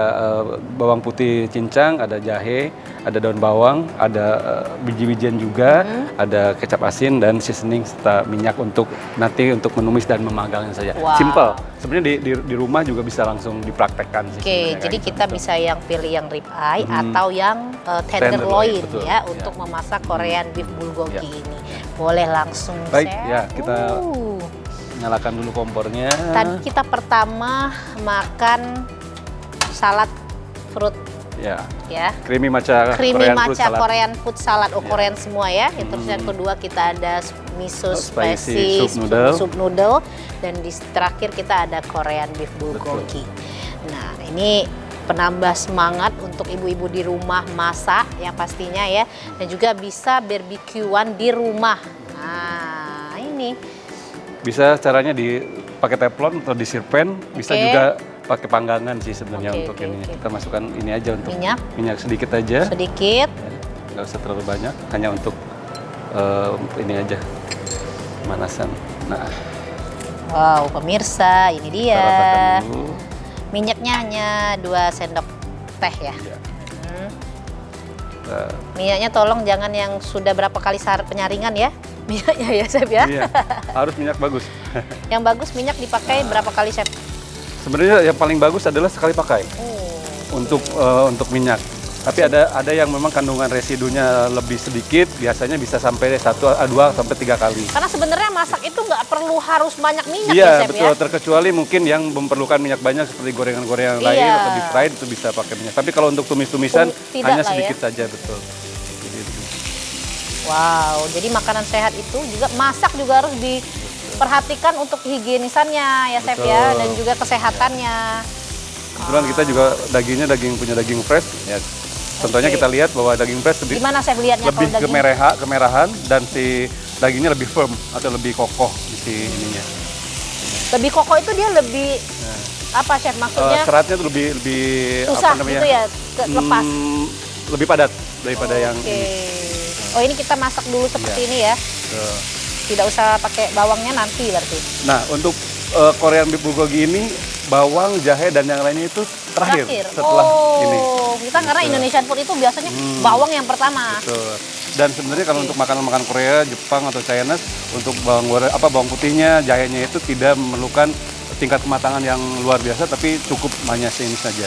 [SPEAKER 2] bawang putih cincang, ada jahe, ada daun bawang, ada biji wijen juga, ada kecap asin dan seasoning serta minyak untuk nanti untuk menumis dan memagalnya saja.
[SPEAKER 1] Wow.
[SPEAKER 2] Simple. Sebenarnya di rumah juga bisa langsung dipraktekkan sih.
[SPEAKER 1] Oke,
[SPEAKER 2] sebenarnya
[SPEAKER 1] jadi
[SPEAKER 2] kayak
[SPEAKER 1] kita
[SPEAKER 2] gitu.
[SPEAKER 1] bisa yang pilih yang rib eye atau yang tenderloin
[SPEAKER 2] betul.
[SPEAKER 1] ya
[SPEAKER 2] Ya.
[SPEAKER 1] untuk memasak Korean beef bulgogi
[SPEAKER 2] Ya.
[SPEAKER 1] ini. Boleh langsung,
[SPEAKER 2] Baik,
[SPEAKER 1] Chef.
[SPEAKER 2] ya, kita nyalakan dulu kompornya.
[SPEAKER 1] Tadi kita pertama makan salad fruit
[SPEAKER 2] Ya,
[SPEAKER 1] ya.
[SPEAKER 2] creamy matcha
[SPEAKER 1] Creamy
[SPEAKER 2] Korean fruit
[SPEAKER 1] matcha
[SPEAKER 2] salad.
[SPEAKER 1] Korean food salad,
[SPEAKER 2] Ya.
[SPEAKER 1] Korean semua ya. Terus yang kedua kita ada miso
[SPEAKER 2] Spicy
[SPEAKER 1] spicy
[SPEAKER 2] soup noodle.
[SPEAKER 1] dan di terakhir kita ada Korean beef bulgogi. Nah, ini penambah semangat untuk ibu-ibu di rumah masak yang pastinya ya, dan juga bisa barbekyuan di rumah. Nah, ini
[SPEAKER 2] Bisa caranya dipakai teflon atau di sirpen, bisa
[SPEAKER 1] Oke.
[SPEAKER 2] juga pakai panggangan sih sebenarnya
[SPEAKER 1] Oke,
[SPEAKER 2] untuk
[SPEAKER 1] oke,
[SPEAKER 2] ini.
[SPEAKER 1] oke.
[SPEAKER 2] Kita masukkan ini aja untuk
[SPEAKER 1] Minyak?
[SPEAKER 2] sedikit aja.
[SPEAKER 1] sedikit.
[SPEAKER 2] Nggak usah terlalu banyak, hanya untuk ini aja pemanasan. Nah,
[SPEAKER 1] Wow, pemirsa, ini
[SPEAKER 2] kita
[SPEAKER 1] dia.
[SPEAKER 2] ratakan dulu.
[SPEAKER 1] Minyaknya hanya 2 sendok teh ya.
[SPEAKER 2] Ya.
[SPEAKER 1] Minyaknya tolong jangan yang sudah berapa kali penyaringan ya. Minyaknya ya, Chef ya.
[SPEAKER 2] Iya, harus minyak bagus.
[SPEAKER 1] Yang bagus minyak dipakai berapa kali, Chef?
[SPEAKER 2] Sebenarnya yang paling bagus adalah sekali pakai
[SPEAKER 1] Oh.
[SPEAKER 2] untuk minyak. Tapi ada yang memang kandungan residunya lebih sedikit, biasanya bisa sampai 2 sampai 3 kali.
[SPEAKER 1] Karena sebenarnya masak itu nggak perlu harus banyak minyak
[SPEAKER 2] Iya,
[SPEAKER 1] ya, Chef
[SPEAKER 2] betul.
[SPEAKER 1] ya?
[SPEAKER 2] Terkecuali mungkin yang memerlukan minyak banyak seperti gorengan-gorengan lain
[SPEAKER 1] Iya.
[SPEAKER 2] atau di fried itu bisa pakai minyak. Tapi kalau untuk tumis-tumisan
[SPEAKER 1] Tidak
[SPEAKER 2] hanya
[SPEAKER 1] lah ya.
[SPEAKER 2] sedikit saja, betul. Begitu.
[SPEAKER 1] Wow, jadi makanan sehat itu juga masak juga harus diperhatikan untuk higienisannya ya, Chef ya,
[SPEAKER 2] Betul.
[SPEAKER 1] dan juga kesehatannya.
[SPEAKER 2] Kebetulan kita juga dagingnya punya daging fresh ya. Contohnya
[SPEAKER 1] Oke.
[SPEAKER 2] kita lihat bahwa daging fresh
[SPEAKER 1] Gimana Chef lihatnya
[SPEAKER 2] lebih
[SPEAKER 1] kalau daging?
[SPEAKER 2] kemerahan dan si dagingnya lebih firm atau lebih kokoh di si ininya.
[SPEAKER 1] Lebih kokoh itu dia lebih apa Chef maksudnya?
[SPEAKER 2] Seratnya tuh lebih
[SPEAKER 1] Susah
[SPEAKER 2] apa namanya?
[SPEAKER 1] gitu ya, lepas.
[SPEAKER 2] Lebih padat daripada yang
[SPEAKER 1] Oke.
[SPEAKER 2] ini.
[SPEAKER 1] Oh ini kita masak dulu seperti
[SPEAKER 2] Iya.
[SPEAKER 1] ini ya.
[SPEAKER 2] Tuh.
[SPEAKER 1] Tidak usah pakai bawangnya nanti berarti.
[SPEAKER 2] Nah, untuk Korean beef bulgogi ini bawang, jahe dan yang lainnya itu terakhir setelah ini.
[SPEAKER 1] Kita karena
[SPEAKER 2] Betul.
[SPEAKER 1] Indonesian food itu biasanya bawang yang pertama.
[SPEAKER 2] Betul. Dan sebenarnya kalau untuk makanan-makanan Korea, Jepang atau Chinese untuk bawang putihnya, jahenya itu tidak memerlukan tingkat kematangan yang luar biasa, tapi cukup hanya ini saja.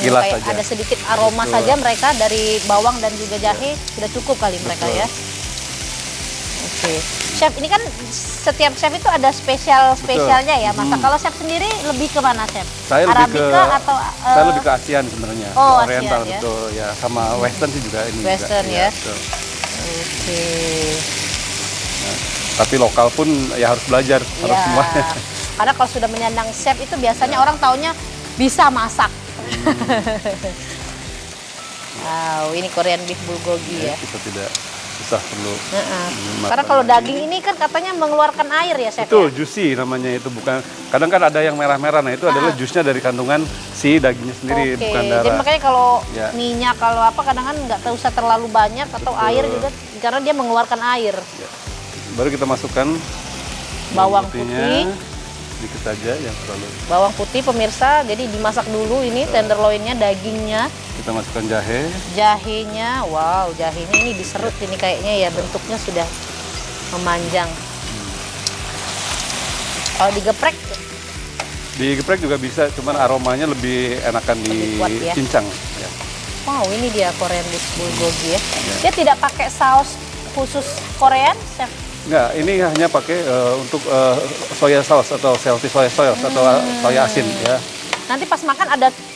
[SPEAKER 2] Gilas
[SPEAKER 1] Kayak
[SPEAKER 2] saja.
[SPEAKER 1] ada sedikit aroma
[SPEAKER 2] Betul.
[SPEAKER 1] saja mereka dari bawang dan juga jahe sudah cukup kali mereka
[SPEAKER 2] Betul.
[SPEAKER 1] ya. Oke. Chef, ini kan setiap chef itu ada spesialnya ya. Masa kalau chef sendiri lebih ke mana, Chef?
[SPEAKER 2] Saya lebih
[SPEAKER 1] Arabica
[SPEAKER 2] ke
[SPEAKER 1] atau
[SPEAKER 2] saya lebih ke ASEAN sebenarnya.
[SPEAKER 1] Oh,
[SPEAKER 2] Oriental
[SPEAKER 1] ASEAN ya.
[SPEAKER 2] betul ya, sama Western sih juga ini.
[SPEAKER 1] Western
[SPEAKER 2] juga.
[SPEAKER 1] ya.
[SPEAKER 2] Betul.
[SPEAKER 1] Oke.
[SPEAKER 2] Tapi lokal pun ya harus belajar, harus
[SPEAKER 1] Ya.
[SPEAKER 2] semuanya.
[SPEAKER 1] Karena kalau sudah menyandang chef itu biasanya orang taunya bisa masak. Wow, ini Korean beef bulgogi ya.
[SPEAKER 2] Kita tidak susah perlu.
[SPEAKER 1] Karena kalau daging ini kan katanya mengeluarkan air ya, Chef
[SPEAKER 2] Itu
[SPEAKER 1] ya?
[SPEAKER 2] juicy namanya itu, bukan. Kadang kan ada yang merah-merah, nah itu adalah jusnya dari kandungan si dagingnya sendiri,
[SPEAKER 1] Oke,
[SPEAKER 2] bukan
[SPEAKER 1] jadi
[SPEAKER 2] darah.
[SPEAKER 1] makanya kalau
[SPEAKER 2] Ya.
[SPEAKER 1] minyak kalau apa kadang-kadang nggak usah terlalu banyak atau
[SPEAKER 2] Betul.
[SPEAKER 1] air juga karena dia mengeluarkan air.
[SPEAKER 2] Ya. Baru kita masukkan
[SPEAKER 1] Bawang
[SPEAKER 2] putihnya,
[SPEAKER 1] putih.
[SPEAKER 2] sedikit saja yang terlalu.
[SPEAKER 1] Bawang putih pemirsa, jadi dimasak dulu ini tenderloinnya, dagingnya,
[SPEAKER 2] Kita masukkan jahe.
[SPEAKER 1] jahenya. Wow, jahenya ini diserut ini kayaknya ya, bentuknya sudah memanjang. Kalau digeprek
[SPEAKER 2] Digeprek juga bisa, cuman aromanya lebih enakan
[SPEAKER 1] Lebih kuat ya.
[SPEAKER 2] dicincang. Ya.
[SPEAKER 1] wow, ini dia Korean beef bulgogi ya. Dia tidak pakai saus khusus Korean, Chef.
[SPEAKER 2] Enggak, ini hanya pakai untuk soya sauce atau salty soya sauce atau soya asin ya.
[SPEAKER 1] Nanti pas makan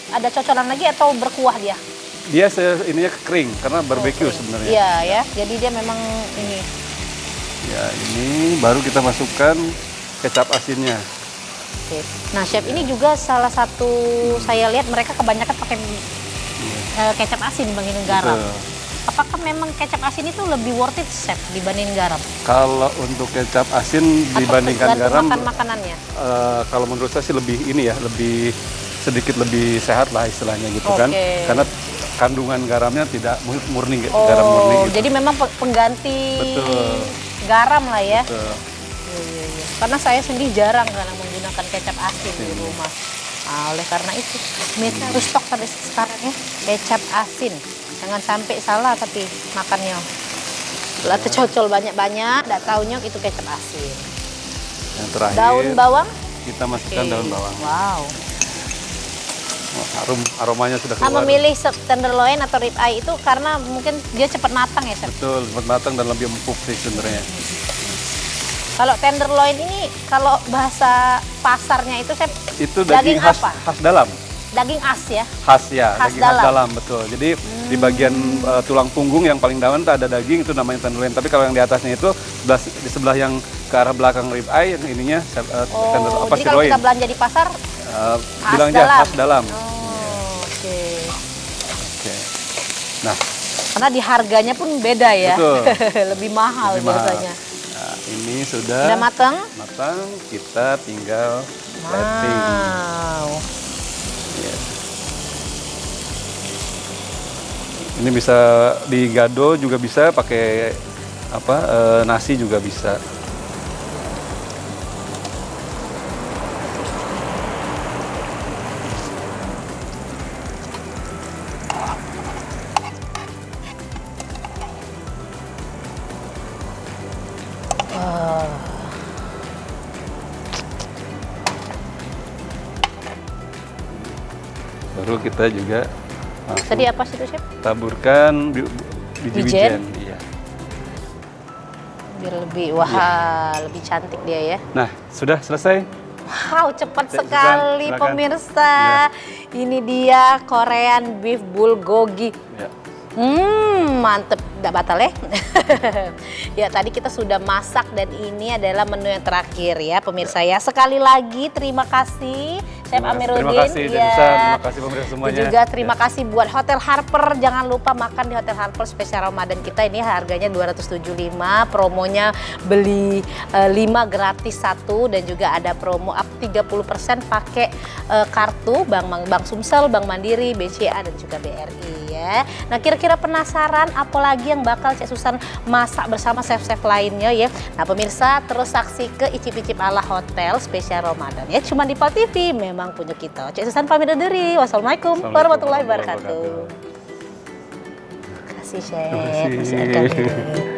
[SPEAKER 1] ada cocolan lagi atau berkuah dia?
[SPEAKER 2] Dia ininya kering karena barbecue
[SPEAKER 1] Oke.
[SPEAKER 2] sebenarnya.
[SPEAKER 1] Iya ya, jadi dia memang ini.
[SPEAKER 2] Ya, ini baru kita masukkan kecap asinnya.
[SPEAKER 1] Oke. Nah, Chef ini juga salah satu saya lihat mereka kebanyakan pakai kecap asin dibandingin garam.
[SPEAKER 2] Betul.
[SPEAKER 1] Apakah memang kecap asin itu lebih worth it, Chef, dibandingin garam?
[SPEAKER 2] Kalau untuk kecap asin
[SPEAKER 1] Atau
[SPEAKER 2] dibandingkan
[SPEAKER 1] tergantung
[SPEAKER 2] garam,
[SPEAKER 1] makan makanannya?
[SPEAKER 2] kalau menurut saya sih lebih ini ya, lebih sedikit lebih sehat lah istilahnya gitu kan.
[SPEAKER 1] Oke.
[SPEAKER 2] Karena kandungan garamnya tidak murni, garam murni gitu.
[SPEAKER 1] Jadi memang pengganti
[SPEAKER 2] Betul.
[SPEAKER 1] garam lah ya.
[SPEAKER 2] Betul.
[SPEAKER 1] Iya. Karena saya sendiri jarang kadang menggunakan kecap asin di rumah. Nah, oleh karena itu, mereka harus stok sampai sekarang ya, kecap asin. Jangan sampai salah tapi makannya. Lah tercocol banyak-banyak, enggak taunya itu kecap asin.
[SPEAKER 2] Yang terakhir
[SPEAKER 1] Daun bawang?
[SPEAKER 2] kita masukkan
[SPEAKER 1] Oke.
[SPEAKER 2] daun bawang.
[SPEAKER 1] Wow.
[SPEAKER 2] Oh, aromanya sudah
[SPEAKER 1] Nah,
[SPEAKER 2] keluar.
[SPEAKER 1] memilih tenderloin atau rib eye itu karena mungkin dia cepat matang ya, Chef?
[SPEAKER 2] Betul, cepat matang dan lebih empuk sih sebenarnya.
[SPEAKER 1] Kalau tenderloin ini, kalau bahasa pasarnya itu, Chef,
[SPEAKER 2] Itu daging khas,
[SPEAKER 1] apa?
[SPEAKER 2] khas dalam.
[SPEAKER 1] Daging as ya?
[SPEAKER 2] Khas ya,
[SPEAKER 1] Khas
[SPEAKER 2] daging khas
[SPEAKER 1] dalam.
[SPEAKER 2] dalam betul. Jadi di bagian tulang punggung yang paling dalam itu ada daging, itu namanya tenderloin. Tapi kalau yang di atasnya itu di sebelah yang ke arah belakang rib eye, yang ininya
[SPEAKER 1] Oh,
[SPEAKER 2] apa
[SPEAKER 1] jadi kalau
[SPEAKER 2] sirloin.
[SPEAKER 1] kita belanja di pasar,
[SPEAKER 2] Bilang aja khas dalam.
[SPEAKER 1] Oh, oke.
[SPEAKER 2] Oke. Nah,
[SPEAKER 1] Karena di harganya pun beda ya.
[SPEAKER 2] Betul.
[SPEAKER 1] Lebih mahal
[SPEAKER 2] lebih mahal.
[SPEAKER 1] biasanya.
[SPEAKER 2] Nah, ini sudah
[SPEAKER 1] Udah matang?
[SPEAKER 2] matang, kita tinggal plating.
[SPEAKER 1] Wow.
[SPEAKER 2] Yes. Ini bisa digado juga bisa, pakai nasi juga bisa. Baru kita juga
[SPEAKER 1] Tadi apa sih itu, Chef?
[SPEAKER 2] Taburkan biji wijen. Iya.
[SPEAKER 1] Biar lebih, wah, lebih cantik dia ya.
[SPEAKER 2] Nah, sudah selesai.
[SPEAKER 1] Wow, cepat
[SPEAKER 2] Cek
[SPEAKER 1] sekali
[SPEAKER 2] silakan.
[SPEAKER 1] pemirsa. Ini dia Korean beef bulgogi.
[SPEAKER 2] Ya.
[SPEAKER 1] Mantep, nggak batal ya. Ya tadi kita sudah masak dan ini adalah menu yang terakhir ya pemirsa ya. Sekali lagi terima kasih Chef Amiruddin.
[SPEAKER 2] Terima kasih Denisa, terima kasih pemirsa semuanya.
[SPEAKER 1] Dan juga terima kasih buat Hotel Harper. Jangan lupa makan di Hotel Harper spesial Ramadan kita ini harganya 275. Promonya beli 5 gratis 1 dan juga ada promo up 30% pakai kartu Bank Sumsel, Bank Mandiri, BCA dan juga BRI ya. Nah kira-kira penasaran apalagi yang bakal Cek Susan masak bersama chef-chef lainnya ya. Nah pemirsa terus saksi ke icip-icip ala hotel spesial Ramadan ya. Cuma di PAL TV memang punya kita. Cek Susan pamit undur diri. Wassalamualaikum warahmatullahi wabarakatuh. Terima kasih Chef.
[SPEAKER 2] Terima kasih.